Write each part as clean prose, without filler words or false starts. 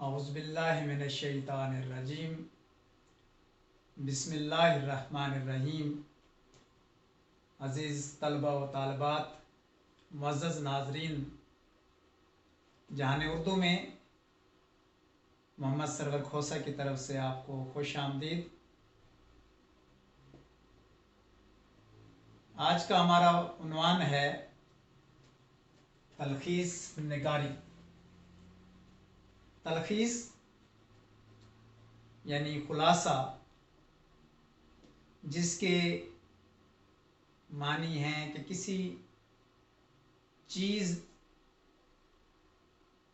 औज़ुबिल्लाहि मिनश्शैतानिर्रजीम बिस्मिल्लाहिर्रहमानिर्रहीम। अज़ीज़ तलबा व तालिबात, मुअज़्ज़ज़ नाज़रीन, जहान उर्दू में मोहम्मद सरवर खोसा की तरफ से आपको खुश आमदीद। आज का हमारा उन्वान है तलखीस निगारी। तलखीस यानी खुलासा, जिसके मानी हैं कि किसी चीज़,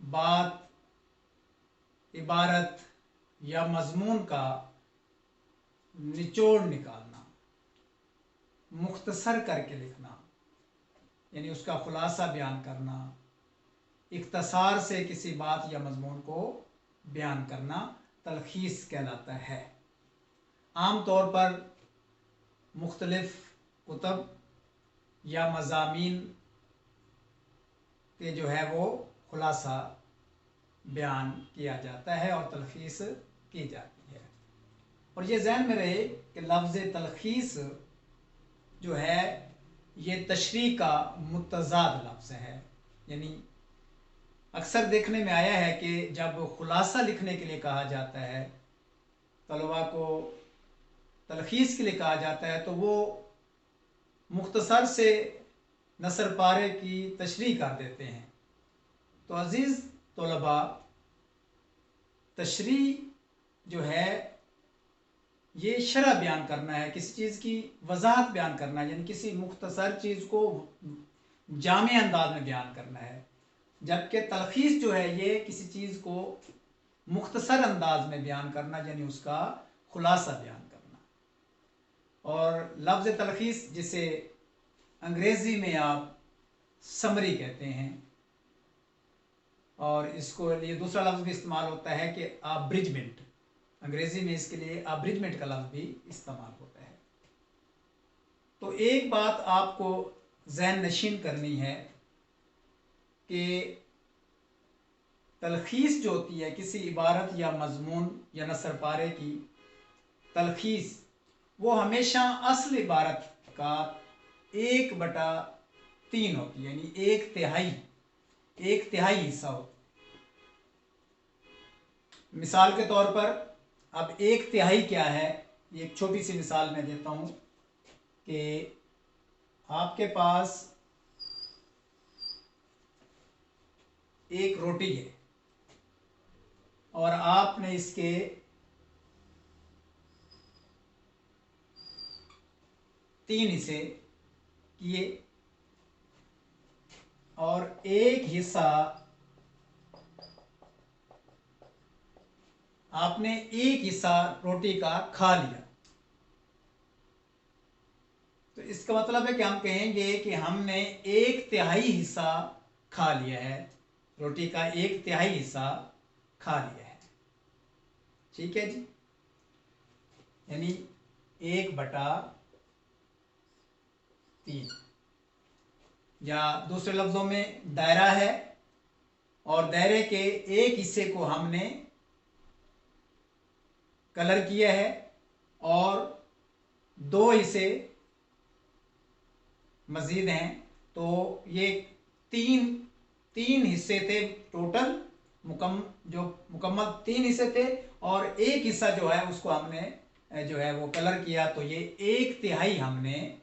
बात, इबारत या मज़मून का निचोड़ निकालना, मुख्तसर करके लिखना, यानी उसका खुलासा बयान करना, इख्तसार से किसी बात या मज़मून को बयान करना तलखीस कहलाता है। आम तौर पर मुख्तलिफ कुतब या मज़ामीन के जो है वो खुलासा बयान किया जाता है और तलखीस की जाती है। और ये ज़हन में रहे कि लफ्ज़ तलखीस जो है ये तशरीह का मुतज़ाद लफ्ज़ है। यानी अक्सर देखने में आया है कि जब खुलासा लिखने के लिए कहा जाता है, तलबा को तलखीस के लिए कहा जाता है, तो वो मुख्तसर से नसर पारे की तशरीह कर देते हैं। तो अज़ीज़ तलबा, तशरीह जो है ये शरह बयान करना है, किसी चीज़ की वजाहत बयान करना है, यानी किसी मुख्तसर चीज़ को जामे अंदाज में बयान करना है। जबकि तलखीस जो है ये किसी चीज़ को मुख्तसर अंदाज में बयान करना, यानी उसका खुलासा बयान करना। और लफ्ज़ तलखीस, जिसे अंग्रेज़ी में आप समरी कहते हैं, और इसको लिए दूसरा लफ्ज़ भी इस्तेमाल होता है कि अब्रिजमेंट। अंग्रेज़ी में इसके लिए अब्रिजमेंट का लफ्ज़ भी इस्तेमाल होता है। तो एक बात आपको ज़हन नशीन करनी है कि तलखीस जो होती है किसी इबारत या मज़मून या नसर पारे की तलखीस, वो हमेशा असल इबारत का 1/3 होती है, यानी एक तिहाई हिस्सा होता है। मिसाल के तौर पर, अब एक तिहाई क्या है, एक छोटी सी मिसाल मैं देता हूँ कि आपके पास एक रोटी है और आपने इसके 3 हिस्से किए और एक हिस्सा आपने एक हिस्सा रोटी का खा लिया। तो इसका मतलब है कि हम कहेंगे कि हमने 1/3 हिस्सा खा लिया है, रोटी का 1/3 हिस्सा खा लिया है। ठीक है जी, यानी 1/3। या दूसरे लफ्ज़ों में दायरा है और दायरे के एक हिस्से को हमने कलर किया है और 2 हिस्से मज़ीद हैं, तो ये तीन हिस्से थे टोटल। जो मुकम्मल 3 हिस्से थे और एक हिस्सा जो है उसको हमने जो है वो कलर किया, तो ये 1/3 हमने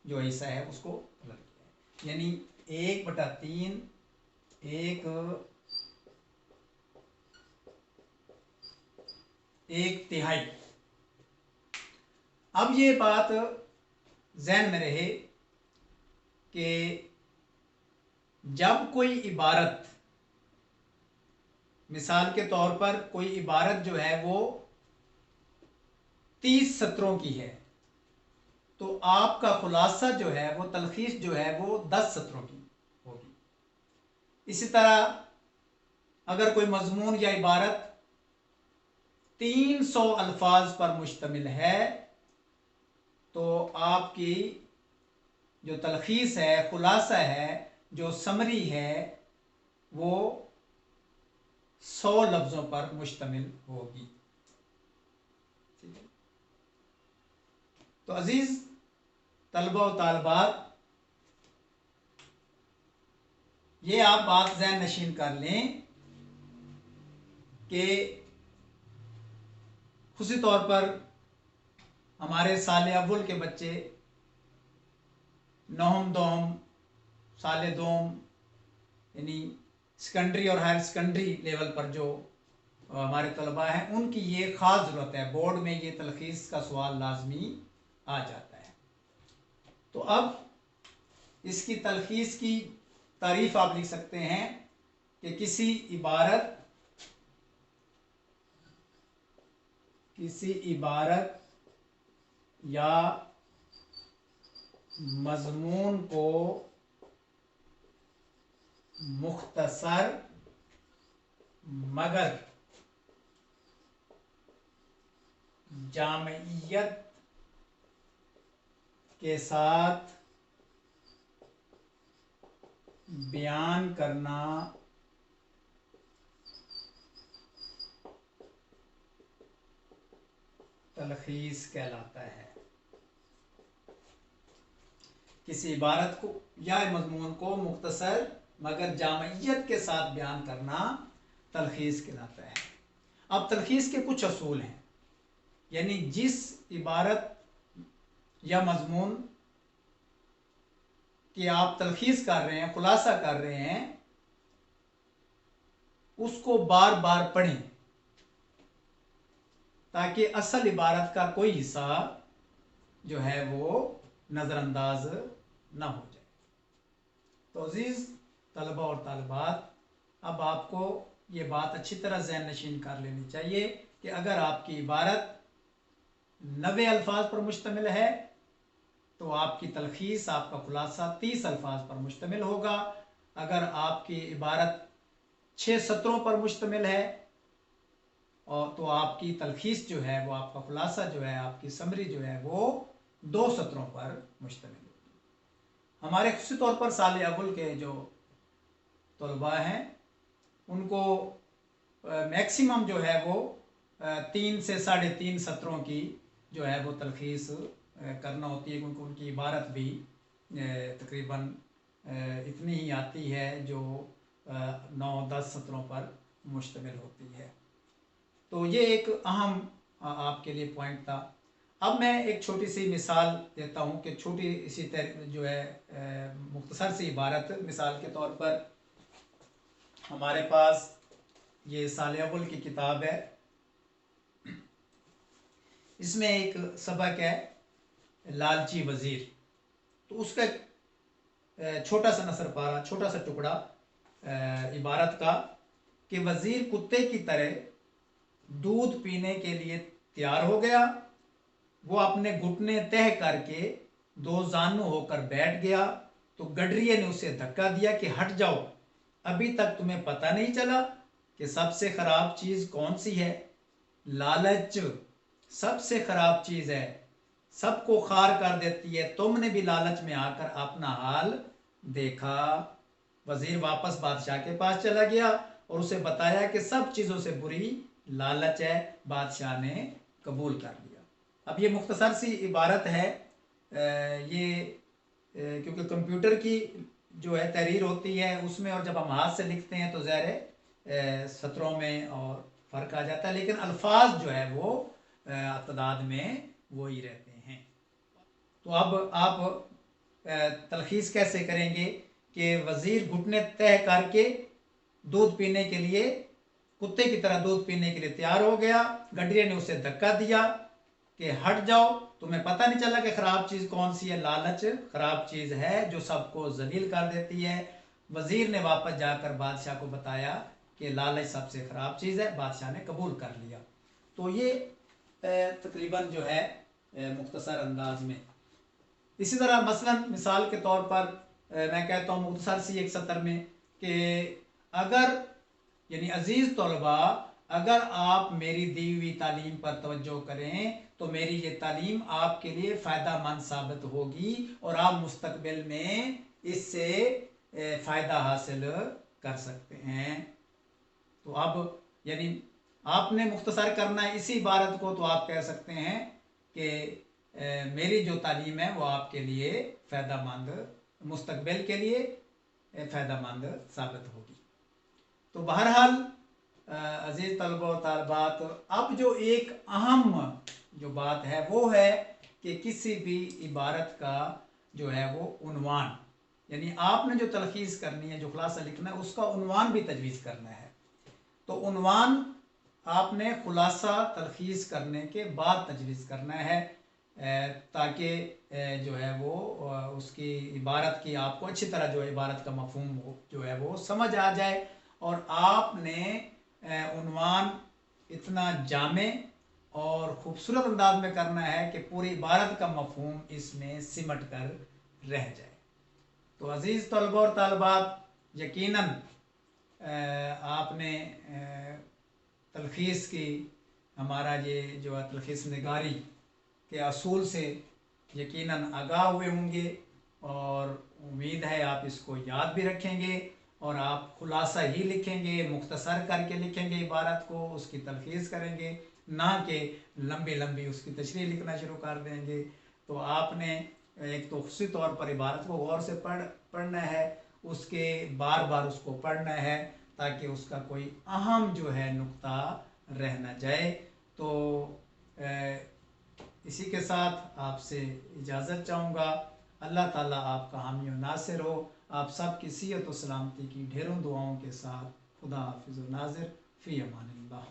जो हिस्सा है उसको कलर किया, यानी 1/3 1/3। अब ये बात ज़हन में रहे कि जब कोई इबारत, मिसाल के तौर पर कोई इबारत जो है वो 30 सत्रों की है, तो आपका खुलासा जो है वो तलखीस जो है वो 10 सत्रों की होगी। इसी तरह अगर कोई मजमून या इबारत 300 अल्फाज पर मुश्तमिल है, तो आपकी जो तलखीस है, खुलासा है, जो समरी है, वो 100 लफ्ज़ों पर मुश्तमिल होगी। ठीक है, तो अजीज तलबा व तालबात, ये आप बात ज़हन नशीन कर लें कि खुशी तौर पर हमारे साल अव्वल के बच्चे नवम दोम साल दोम यानी सेकेंडरी और हायर सेकेंडरी लेवल पर जो हमारे तलबा हैं, उनकी ये ख़ास ज़रूरत है। बोर्ड में ये तलखीस का सवाल लाजमी आ जाता है। तो अब इसकी तलखीस की तारीफ आप लिख सकते हैं कि किसी इबारत या मजमून को मुख्तसर मगर जामियत के साथ बयान करना तलखीस कहलाता है। किसी इबारत को या मजमून को मुख्तसर मगर जामियत के साथ बयान करना तलखीस कहलाता है। अब तलखीस के कुछ असूल हैं, यानी जिस इबारत या मजमून कि आप तलखीस कर रहे हैं, खुलासा कर रहे हैं, उसको बार बार पढ़ें ताकि असल इबारत का कोई हिस्सा जो है वो नज़रअंदाज ना हो जाए। तो अजीज़ तलबा और तालिबात, अब आपको ये बात अच्छी तरह ज़हन नशीन कर लेनी चाहिए कि अगर आपकी इबारत 90 अल्फाज पर मुश्तमिल है तो आपकी तलखीस, आपका खुलासा 30 अल्फाज पर मुश्तमिल होगा। अगर आपकी इबारत 6 सत्रों पर मुश्तमिल है और तो आपकी तलखीस जो है वो, आपका खुलासा जो है, आपकी समरी जो है वो 2 सत्रों पर मुश्तमिल होगी। हमारे खुसूसी तौर पर साल अव्वल के जो तलबा हैं उनको मैक्सिमम जो है वो 3 से 3.5 सत्रों की जो है वो तलखीस करना होती है, क्योंकि उनकी इबारत भी तकरीबन इतनी ही आती है जो 9-10 सत्रों पर मुश्तमिल होती है। तो ये एक अहम आपके लिए पॉइंट था। अब मैं एक छोटी सी मिसाल देता हूँ कि छोटी इसी तरह जो है मुख्तसर सी इबारत, मिसाल के तौर पर हमारे पास ये साल अव्वल की किताब है, इसमें एक सबक है लालची वज़ीर। तो उसका छोटा सा नसर पारा, छोटा सा टुकड़ा इबारत का कि वज़ीर कुत्ते की तरह दूध पीने के लिए तैयार हो गया। वो अपने घुटने तह करके 2 जानू होकर बैठ गया तो गडरिये ने उसे धक्का दिया कि हट जाओ, अभी तक तुम्हें पता नहीं चला कि सबसे खराब चीज़ कौन सी है? लालच सबसे खराब चीज़ है, सबको खार कर देती है। तुमने भी लालच में आकर अपना हाल देखा। वज़ीर वापस बादशाह के पास चला गया और उसे बताया कि सब चीज़ों से बुरी लालच है। बादशाह ने कबूल कर लिया। अब ये मुख्तसर सी इबारत है, ये क्योंकि कंप्यूटर की जो है तहरीर होती है उसमें, और जब हम हाथ से लिखते हैं तो ज़ाहिर सत्रों में और फ़र्क आ जाता है, लेकिन अल्फाज जो है वो तादाद में वो ही रहते हैं। तो अब आप तलखीस कैसे करेंगे कि वज़ीर घुटने तह करके दूध पीने के लिए, कुत्ते की तरह दूध पीने के लिए तैयार हो गया। गडरिये ने उसे धक्का दिया कि हट जाओ, तुम्हें पता नहीं चला कि ख़राब चीज़ कौन सी है? लालच ख़राब चीज़ है जो सबको जलील कर देती है। वज़ीर ने वापस जाकर बादशाह को बताया कि लालच सबसे ख़राब चीज़ है। बादशाह ने कबूल कर लिया। तो ये तकरीबन जो है मुख्तसर अंदाज में। इसी तरह मसलन मिसाल के तौर पर मैं कहता हूँ मुख्तसर सी एक सतर में कि अगर, यानी अजीज़ तलबा, अगर आप मेरी दी हुई तालीम पर तवज्जो करें तो मेरी ये तालीम आपके लिए फ़ायदा मंद साबित होगी और आप मुस्तकबिल में इससे फ़ायदा हासिल कर सकते हैं। تو اب یعنی آپ نے مختصر کرنا ہے اسی عبارت کو، تو آپ کہہ سکتے ہیں کہ میری جو تعلیم ہے وہ آپ کے لیے فائدہ مند، مستقبل کے لیے فائدہ مند ثابت ہوگی۔ تو بہرحال عزیز طلبہ و طالبات، اب جو ایک اہم جو بات ہے وہ ہے کہ کسی بھی عبارت کا جو ہے وہ عنوان، یعنی آپ نے جو تلخیص کرنی ہے، جو خلاصہ لکھنا ہے، اس کا عنوان بھی تجویز کرنا ہے۔ تو عنوان آپ نے خلاصہ تلخیص کرنے کے بعد تجویز کرنا ہے، تاکہ جو ہے وہ اس کی عبارت کی آپ کو اچھی طرح جو عبارت کا مفہوم جو ہے وہ سمجھ آ جائے، اور آپ نے عنوان اتنا جامع اور خوبصورت انداز میں کرنا ہے کہ پوری عبارت کا مفہوم اس میں سمٹ کر رہ جائے۔ تو عزیز طلبہ اور طالبات، یقیناً آپ نے تلخیص کی، ہمارا یہ جو ہے تلخیص نگاری کے اصول سے یقیناً آگاہ ہوئے ہوں گے، اور امید ہے آپ اس کو یاد بھی رکھیں گے، اور آپ خلاصہ ہی لکھیں گے، مختصر کر کے لکھیں گے عبارت کو، اس کی تلخیص کریں گے، نہ کہ لمبی لمبی اس کی تشریح لکھنا شروع کر دیں گے۔ تو آپ نے ایک تو خصوصی طور پر عبارت کو غور سے پڑھنا ہے، اس کے بار بار اس کو پڑھنا ہے، تاکہ اس کا کوئی اہم جو ہے نقطہ رہ نہ جائے۔ تو اسی کے ساتھ آپ سے اجازت چاہوں گا۔ اللہ تعالیٰ آپ کا حامی و ناصر ہو۔ آپ سب کی صحت و سلامتی کی ڈھیروں دعاؤں کے ساتھ خدا حافظ و ناظر، فی امان اللہ۔